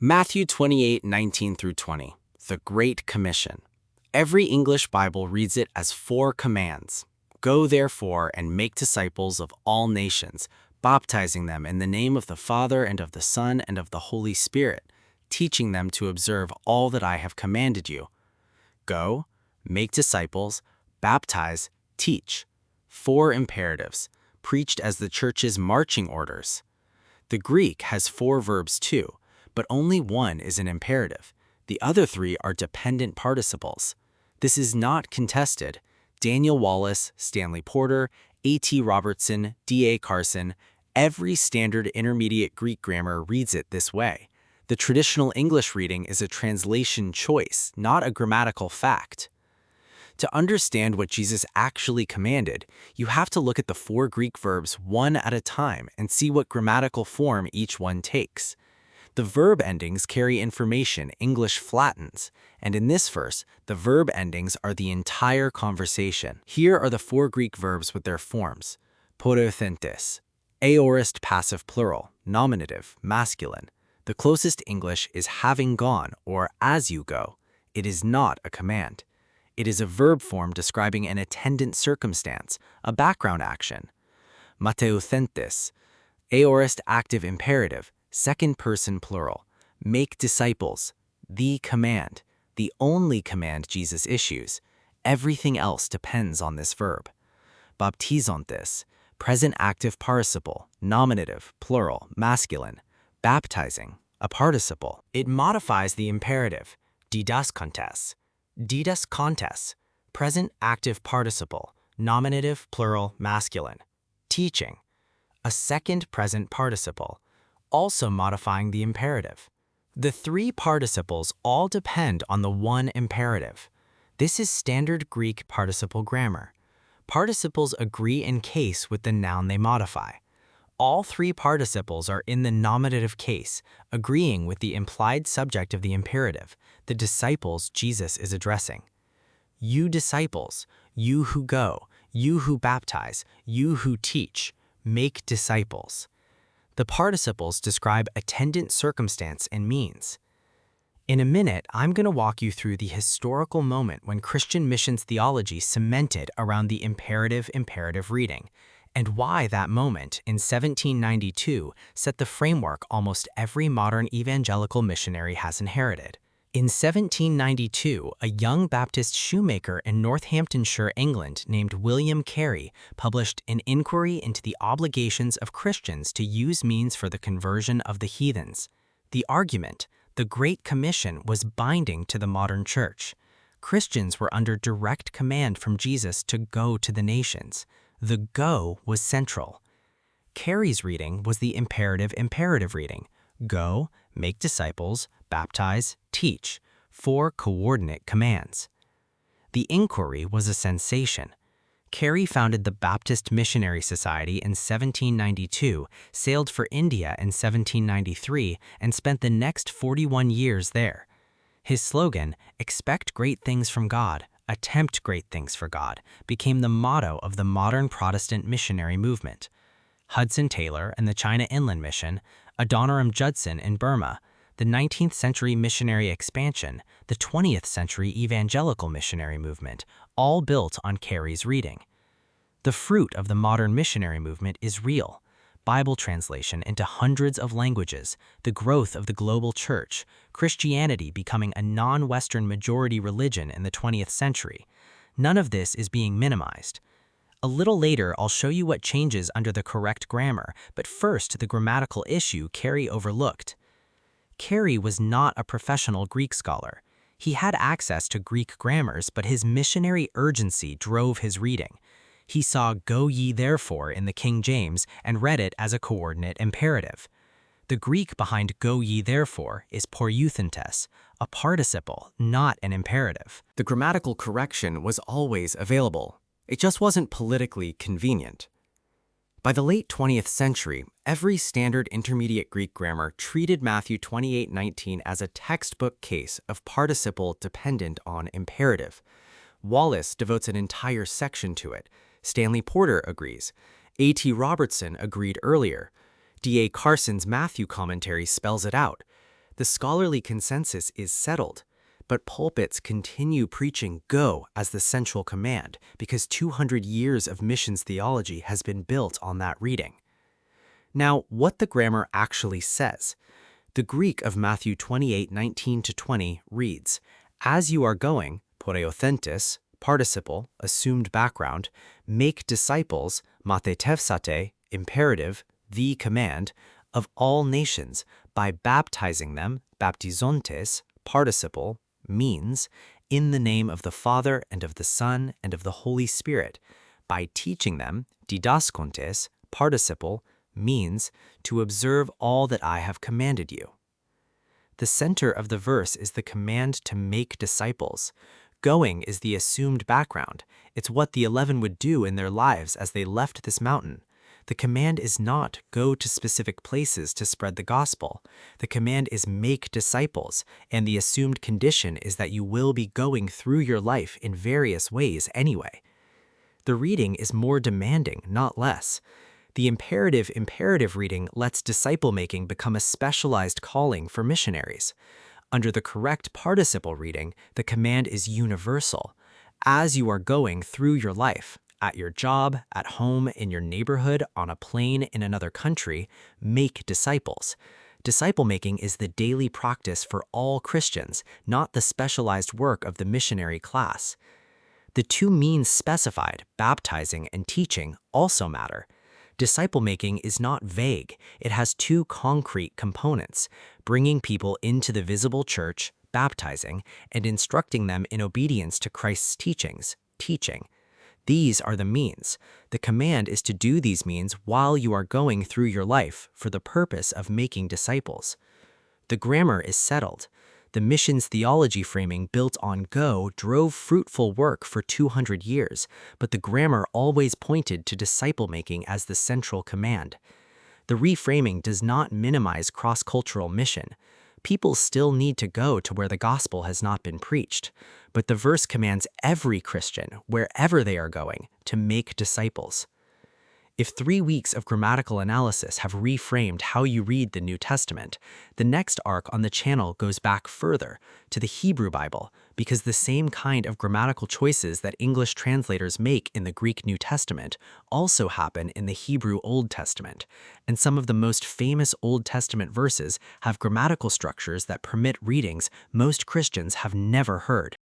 Matthew 28:19-20, the Great Commission. Every English Bible reads it as 4 commands. Go therefore and make disciples of all nations, baptizing them in the name of the Father and of the Son and of the Holy Spirit, teaching them to observe all that I have commanded you. Go, make disciples, baptize, teach. 4 imperatives, preached as the church's marching orders. The Greek has 4 verbs too, but only one is an imperative. The other 3 are dependent participles. This is not contested. Daniel Wallace, Stanley Porter, A.T. Robertson, D.A. Carson, every standard intermediate Greek grammar reads it this way. The traditional English reading is a translation choice, not a grammatical fact. To understand what Jesus actually commanded, you have to look at the 4 Greek verbs one at a time and see what grammatical form each one takes. The verb endings carry information English flattens, and in this verse, the verb endings are the entire conversation. Here are the 4 Greek verbs with their forms. Poreuthentes, aorist passive plural, nominative, masculine. The closest English is having gone or as you go. It is not a command. It is a verb form describing an attendant circumstance, a background action. Matheteusate, aorist active imperative, second person plural. Make disciples, the command, the only command Jesus issues. Everything else depends on this verb. Baptizontes, present active participle, nominative, plural, masculine. Baptizing, a participle. It modifies the imperative. Didaskontes, didaskontes, present active participle, nominative, plural, masculine. Teaching, a second present participle, also modifying the imperative. The 3 participles all depend on the one imperative. This is standard Greek participle grammar. Participles agree in case with the noun they modify. All 3 participles are in the nominative case, agreeing with the implied subject of the imperative, the disciples Jesus is addressing. You disciples, you who go, you who baptize, you who teach, make disciples. The participles describe attendant circumstance and means. In a minute, I'm going to walk you through the historical moment when Christian missions theology cemented around the imperative reading, and why that moment in 1792 set the framework almost every modern evangelical missionary has inherited. In 1792, a young Baptist shoemaker in Northamptonshire, England, named William Carey, published an inquiry into the obligations of Christians to use means for the conversion of the heathens. The argument, the Great Commission, was binding to the modern church. Christians were under direct command from Jesus to go to the nations. The go was central. Carey's reading was the imperative reading. Go, make disciples, baptize, teach, 4 coordinate commands. The inquiry was a sensation. Carey founded the Baptist Missionary Society in 1792, sailed for India in 1793, and spent the next 41 years there. His slogan, "Expect great things from God, attempt great things for God," became the motto of the modern Protestant missionary movement. Hudson Taylor and the China Inland Mission, Adoniram Judson in Burma, the 19th century missionary expansion, the 20th century evangelical missionary movement, all built on Carey's reading. The fruit of the modern missionary movement is real. Bible translation into hundreds of languages, the growth of the global church, Christianity becoming a non-Western majority religion in the 20th century. None of this is being minimized. A little later, I'll show you what changes under the correct grammar, but first, the grammatical issue Carey overlooked. Carey was not a professional Greek scholar. He had access to Greek grammars, but his missionary urgency drove his reading. He saw "go ye therefore" in the King James and read it as a coordinate imperative. The Greek behind "go ye therefore" is poreuthentes, a participle, not an imperative. The grammatical correction was always available. It just wasn't politically convenient. By the late 20th century, every standard intermediate Greek grammar treated Matthew 28:19 as a textbook case of participle dependent on imperative. Wallace devotes an entire section to it. Stanley Porter agrees. A.T. Robertson agreed earlier. D.A. Carson's Matthew commentary spells it out. The scholarly consensus is settled, but pulpits continue preaching go as the central command because 200 years of missions theology has been built on that reading. Now, what the grammar actually says. The Greek of Matthew 28:19-20 reads, "As you are going, poreuthentes, participle, assumed background, make disciples, matheteusate, imperative, the command, of all nations, by baptizing them, baptizontes, participle, means, in the name of the Father and of the Son and of the Holy Spirit, by teaching them, didaskontes, participle, means, to observe all that I have commanded you." The center of the verse is the command to make disciples. Going is the assumed background. It's what the 11 would do in their lives as they left this mountain. The command is not go to specific places to spread the gospel. The command is make disciples, and the assumed condition is that you will be going through your life in various ways anyway. The reading is more demanding, not less. The imperative reading lets disciple-making become a specialized calling for missionaries. Under the correct participle reading, the command is universal. As you are going through your life, at your job, at home, in your neighborhood, on a plane in another country, make disciples. Disciple-making is the daily practice for all Christians, not the specialized work of the missionary class. The two means specified, baptizing and teaching, also matter. Disciple-making is not vague. It has two concrete components: bringing people into the visible church, baptizing, and instructing them in obedience to Christ's teachings, teaching. These are the means. The command is to do these means while you are going through your life for the purpose of making disciples. The grammar is settled. The missions theology framing built on go drove fruitful work for 200 years, but the grammar always pointed to disciple-making as the central command. The reframing does not minimize cross-cultural mission. People still need to go to where the gospel has not been preached, but the verse commands every Christian, wherever they are going, to make disciples. If 3 weeks of grammatical analysis have reframed how you read the New Testament, the next arc on the channel goes back further to the Hebrew Bible, because the same kind of grammatical choices that English translators make in the Greek New Testament also happen in the Hebrew Old Testament, and some of the most famous Old Testament verses have grammatical structures that permit readings most Christians have never heard.